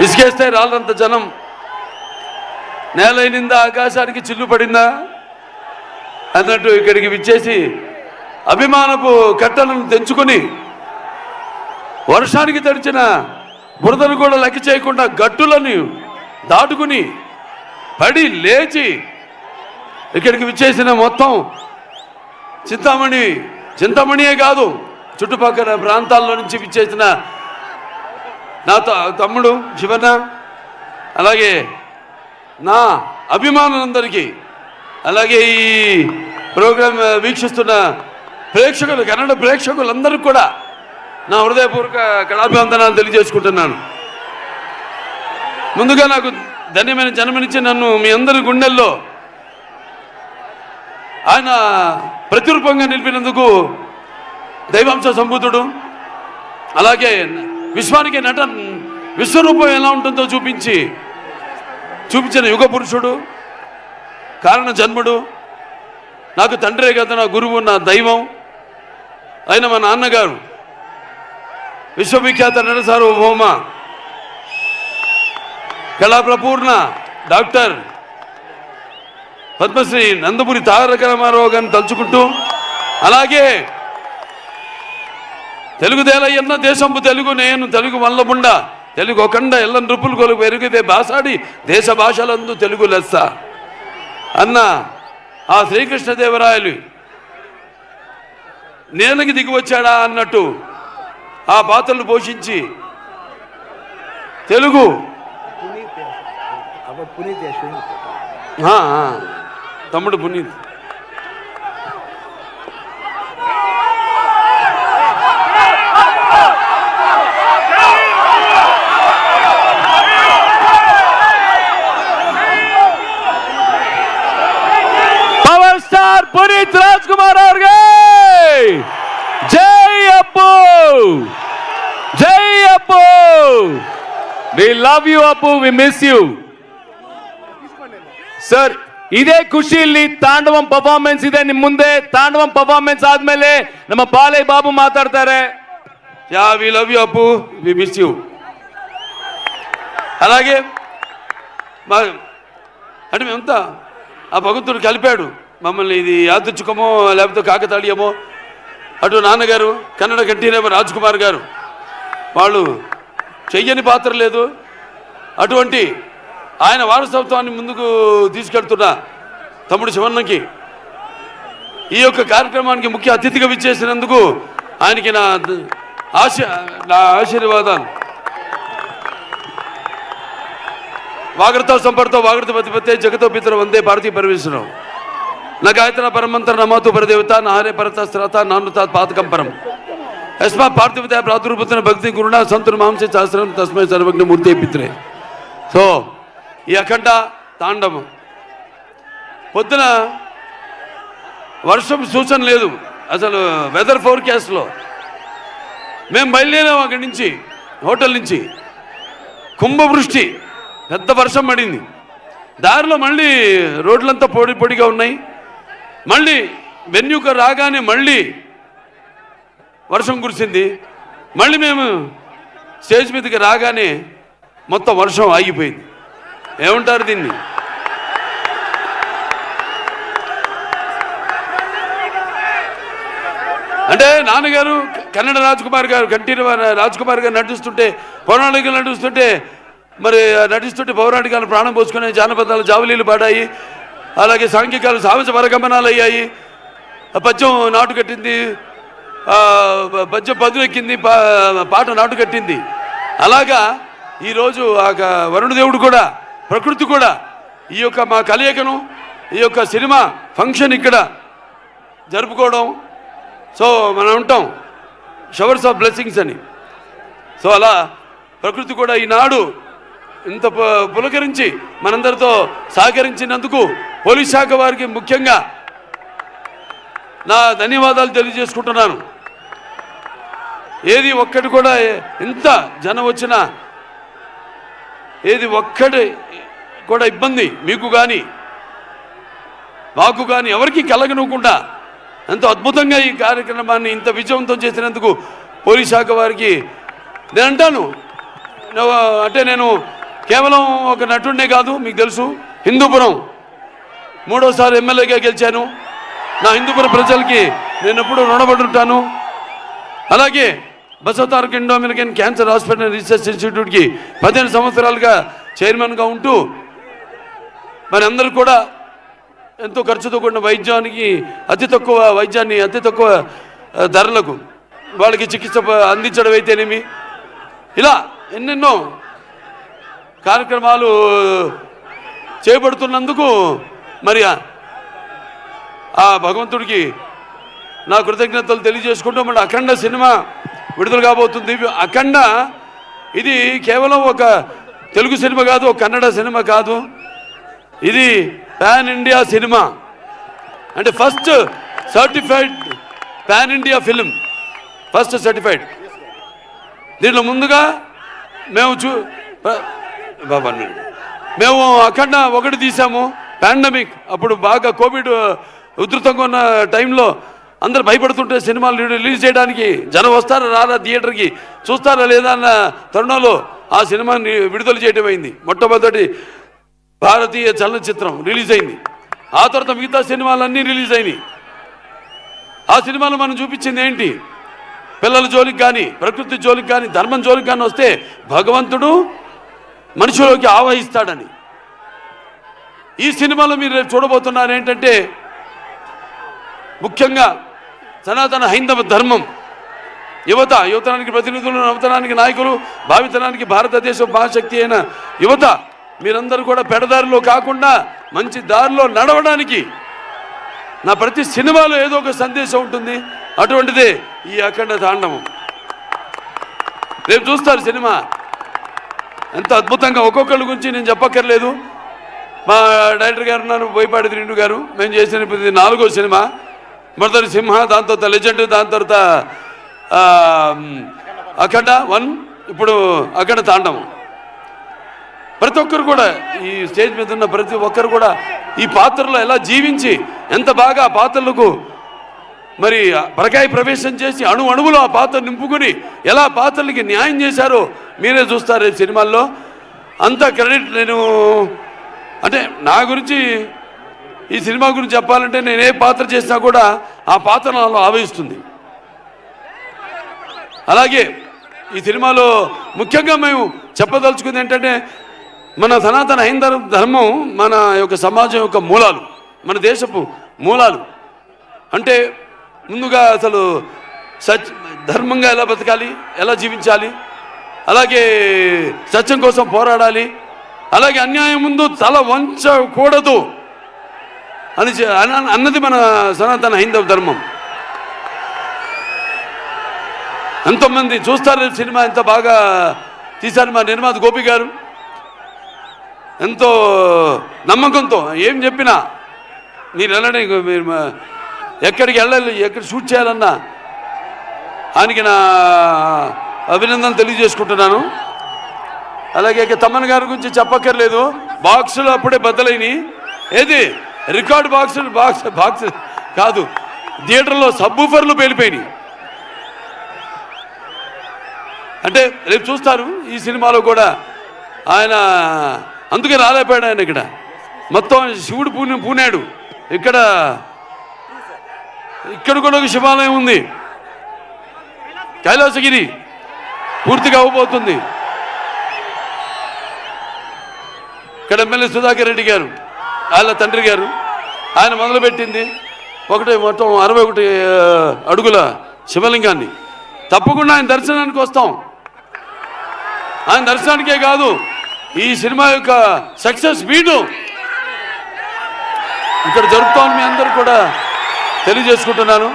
ఇసుకేస్తే రాళ్ళంత జనం, నేలైనిందా ఆకాశానికి చిల్లు పడిందా అన్నట్టు ఇక్కడికి విచ్చేసి అభిమానపు కట్టలను తెంచుకొని వర్షానికి తడిచిన బురదను కూడా లెక్క చేయకుండా గట్టులను దాటుకుని పడి లేచి ఇక్కడికి విచ్చేసిన మొత్తం చింతామణియే కాదు చుట్టుపక్కల ప్రాంతాల్లో నుంచి విచ్చేసిన నా తమ్ముడు శివన్న, అలాగే నా అభిమానులందరికీ, అలాగే ఈ ప్రోగ్రాం వీక్షిస్తున్న ప్రేక్షకులు, కన్నడ ప్రేక్షకులందరికీ కూడా నా హృదయపూర్వక కళాభివందనాలు తెలియజేసుకుంటున్నాను. ముందుగా నాకు ధన్యమైన జన్మనిచ్చి నన్ను మీ అందరి గుండెల్లో ఆయన ప్రతిరూపంగా నిలిపినందుకు దైవాంశ సంభూతుడు, అలాగే విశ్వానికి విశ్వరూపం ఎలా ఉంటుందో చూపించిన యుగ పురుషుడు, కారణ జన్ముడు, నాకు తండ్రే కదా నా గురువు, నా దైవం అయిన మా నాన్నగారు విశ్వవిఖ్యాత నట సార్వభౌమ కళాప్రపూర్ణ డాక్టర్ పద్మశ్రీ నందమూరి తారక రామారావు గారిని తలుచుకుంటూ, అలాగే తెలుగుదేలయ్యన్న దేశంపు తెలుగు నేను తెలుగు వల్లబుండ తెలుగు ఒకండ ఎల్ల నృపులు కొలుగు పెరిగితే భాషాడి దేశ భాషలందు తెలుగు లెస్స అన్న ఆ శ్రీకృష్ణదేవరాయలు నేలకి దిగి వచ్చాడా అన్నట్టు ఆ పాత్రలు పోషించి తెలుగు తమ్ముడు పునీత్ పవర్ స్టార్ పునీత్ రాజ్ కుమార్ అవರಿಗೆ జై అప్పు, జై అప్పు. We love you Appu, we miss you. Sir, ಇದೇ ಖುಷಿಯಲ್ಲಿ ತಾಂಡವಂ ಪರ್ಫಾರ್ಮೆನ್ಸ್ ಇದೆ ನಿಮ್ಮ ಮುಂದೆ. ತಾಂಡವಂ ಪರ್ಫಾರ್ಮೆನ್ಸ್ ಆದ್ಮೇಲೆ ನಮ್ಮ ಬಾಲಯ್ಯ ಬಾಬು ಮಾತಾಡ್ತಾರೆ. Yeah we love you Appu, we miss you. అలాగే అంటే మేమంతా ఆ భగవంతుడు కలిపాడు మమ్మల్ని. ఇది యాదృచ్ఛికమో లేకపోతే కాకతాళీయమో. అటు నాన్నగారు కన్నడ కంఠీరవ రాజ్ కుమార్ గారు, వాళ్ళు చెయ్యని పాత్ర లేదు. అటువంటి ఆయన వారసత్వాన్ని ముందుకు తీసుకెళ్తున్న తమ్ముడు శివన్నకి ఈ యొక్క కార్యక్రమానికి ముఖ్య అతిథిగా విచ్చేసినందుకు ఆయనకి నా ఆశీర్వాదాలు. వాగ్రత సంపర్తో వాగ్రత పతిపతే జగతో పితర వందే భారతీయ పరమేశ్వరం నా గాయత్ర పరమంతర నమాతు పరదేవత నాహరే పరత శ్రత నానుతా పాతకం పరం యస్మా పార్థివత ప్రాతుర్భూతన భక్తి గురుణ సంతుర్ మాంసే శాస్త్రం తస్మై సర్వజ్ఞ మూర్తి పిత్రే. సో ఈ అఖండ తాండవం పొద్దున వర్షం సూచన లేదు అసలు. వెదర్ ఫోర్కాస్ట్లో మేము బయలుదేరాం అక్కడి నుంచి, హోటల్ నుంచి. కుంభవృష్టి, పెద్ద వర్షం పడింది. దారిలో మళ్ళీ రోడ్లంతా పొడిగా ఉన్నాయి. మళ్ళీ వెన్యూకు రాగానే మళ్ళీ వర్షం కురిసింది. మళ్ళీ మేము స్టేజ్ మీదకి రాగానే మొత్తం వర్షం ఆగిపోయింది. ఏమంటారు దీన్ని? అంటే నాన్నగారు కన్నడ రాజ్ కుమార్ గారు, కంఠీరవ రాజ్ కుమార్ గారు నటిస్తుంటే, పౌరాణికలు నటిస్తుంటే, మరి నటిస్తుంటే పౌరాణికాలు ప్రాణం పోసుకునే జానపదాలు జావలీలు పాడాయి. అలాగే సాంఘికాలు సాహస వరగమనాలు అయ్యాయి. పద్యం నాటు కట్టింది, పద్యం పదునెక్కింది, పాట నాటు కట్టింది. అలాగా ఈరోజు ఆ వరుణదేవుడు కూడా, ప్రకృతి కూడా ఈ యొక్క మా కలయికను, ఈ యొక్క సినిమా ఫంక్షన్ ఇక్కడ జరుపుకోవడం. సో మనం ఉంటాం షవర్స్ ఆఫ్ బ్లెస్సింగ్స్ అని. సో అలా ప్రకృతి కూడా ఈనాడు ఇంత పులకరించి మనందరితో సహకరించినందుకు పోలీస్ శాఖ వారికి ముఖ్యంగా నా ధన్యవాదాలు తెలియజేసుకుంటున్నాను. ఏది ఒక్కటి కూడా ఎంత జనం వచ్చినా ఏది ఒక్కటి కూడా ఇబ్బంది మీకు కానీ మాకు కానీ ఎవరికి కలగనుకుండా ఎంతో అద్భుతంగా ఈ కార్యక్రమాన్ని ఇంత విజయవంతం చేసినందుకు పోలీస్ శాఖ వారికి నేను అంటాను, అంటే నేను కేవలం ఒక నటుడినే కాదు, మీకు తెలుసు హిందూపురం 3వసారి ఎమ్మెల్యేగా గెలిచాను. నా హిందూపురం ప్రజలకి నేను ఎప్పుడూ రుణపడి ఉంటాను. అలాగే Basavataraka Indo American cancer hospital research ఇన్స్టిట్యూట్కి 15 సంవత్సరాలుగా చైర్మన్గా ఉంటూ మరి అందరూ కూడా ఎంతో ఖర్చుతో కూడిన వైద్యానికి అతి తక్కువ ధరలకు వాళ్ళకి చికిత్స అందించడం అయితేనేమి, ఇలా ఎన్నెన్నో కార్యక్రమాలు చేపడుతున్నందుకు మరి ఆ భగవంతుడికి నా కృతజ్ఞతలు తెలియజేసుకుంటూ మళ్ళీ అఖండ సినిమా విడుదల కాబోతుంది. అఖండ ఇది కేవలం ఒక తెలుగు సినిమా కాదు, ఒక కన్నడ సినిమా కాదు, ఇది పాన్ ఇండియా సినిమా. అంటే first certified pan India film, first certified. దీంట్లో ముందుగా మేము అఖండ 1 తీసాము. పాండమిక్ అప్పుడు బాగా కోవిడ్ ఉధృతంగా ఉన్న టైంలో అందరు భయపడుతుంటే సినిమాలు రిలీజ్ చేయడానికి జనం వస్తారా రారా థియేటర్కి, చూస్తారా లేదా అన్న తరుణంలో ఆ సినిమాని విడుదల చేయడం అయింది. మొట్టమొదటి భారతీయ చలనచిత్రం రిలీజ్ అయింది. ఆ తర్వాత మిగతా సినిమాలన్నీ రిలీజ్ అయినాయి. ఆ సినిమాలో మనం చూపించింది ఏంటి? పిల్లల జోలికి కానీ, ప్రకృతి జోలికి కానీ, ధర్మం జోలికి కానీ వస్తే భగవంతుడు మనిషిలోకి ఆవహిస్తాడని. ఈ సినిమాలో మీరు రేపు చూడబోతున్నారు ఏంటంటే ముఖ్యంగా సనాతన హైందవ ధర్మం, యువతరానికి ప్రతినిధులు, నవతరానికి నాయకులు, భావితరానికి భారతదేశం మహాశక్తి అయిన యువత మీరందరూ కూడా పెడదారిలో కాకుండా మంచి దారిలో నడవడానికి నా ప్రతి సినిమాలో ఏదో ఒక సందేశం ఉంటుంది. అటువంటిదే ఈ అఖండ తాండవం. రేపు చూస్తారు సినిమా ఎంత అద్భుతంగా. ఒక్కొక్కళ్ళ గురించి నేను చెప్పక్కర్లేదు. మా డైరెక్టర్ గారు ఉన్నారు, బోయపాటి శ్రీను గారు. మేము చేసిన 4వ సినిమా. మొదటి సింహ, దాని తర్వాత లెజెండ్, దాని తర్వాత అఖండ 1, ఇప్పుడు అఖండ తాండవం. ప్రతి ఒక్కరు కూడా ఈ స్టేజ్ మీద ఉన్న ప్రతి ఒక్కరు కూడా ఈ పాత్రలో ఎలా జీవించి ఎంత బాగా ఆ పాత్రలకు మరి పరకాయ ప్రవేశం చేసి అణువులో ఆ పాత్ర నింపుకుని ఎలా పాత్రలకి న్యాయం చేశారో మీరే చూస్తారు ఈ సినిమాల్లో. అంత క్రెడిట్ నేను అంటే నా గురించి ఈ సినిమా గురించి చెప్పాలంటే నేను ఏ పాత్ర చేసినా కూడా ఆ పాత్ర నాలో ఆవహిస్తుంది. అలాగే ఈ సినిమాలో ముఖ్యంగా మేము చెప్పదలుచుకుంది ఏంటంటే మన సనాతన హైందవ ధర్మం మన యొక్క సమాజం యొక్క మూలాలు, మన దేశపు మూలాలు. అంటే ముందుగా అసలు ధర్మంగా ఎలా బతకాలి, ఎలా జీవించాలి, అలాగే సత్యం కోసం పోరాడాలి, అలాగే అన్యాయం ముందు తల వంచకూడదు అన్నది మన సనాతన హైందవ ధర్మం. ఎంతోమంది చూస్తారు సినిమా, ఎంత బాగా తీశారు మా నిర్మాత గోపి గారు. ఎంతో నమ్మకంతో ఏం చెప్పినా మీరు వెళ్ళండి, మీరు ఎక్కడికి వెళ్ళాలి, ఎక్కడ షూట్ చేయాలన్నా ఆయనకి నా అభినందనలు తెలియజేసుకుంటున్నాను. అలాగే తమ్మన్ గారి గురించి చెప్పక్కర్లేదు. బాక్సులు అప్పుడే బద్దలైనవి. ఏది రికార్డు బాక్స్ కాదు, థియేటర్లో సబ్బూఫర్లు పేలిపోయినాయి. అంటే రేపు చూస్తారు ఈ సినిమాలో కూడా ఆయన అందుకే రాలేపోయాడు. ఆయన ఇక్కడ మొత్తం శివుడు పూనాడు. ఇక్కడ కూడా ఒక శివాలయం ఉంది, కైలాసగిరి పూర్తిగా అవ్వబోతుంది. ఇక్కడ ఎమ్మెల్యే సుధాకర్ రెడ్డి గారు, వాళ్ళ తండ్రి గారు, ఆయన మొదలుపెట్టింది మొత్తం 61 అడుగుల శివలింగాన్ని. తప్పకుండా ఆయన దర్శనానికి వస్తాం. ఆయన దర్శనానికే కాదు, ఈ సినిమా యొక్క సక్సెస్ మీటు ఇక్కడ జరుపుతామని మీ అందరూ కూడా తెలియజేసుకుంటున్నాను.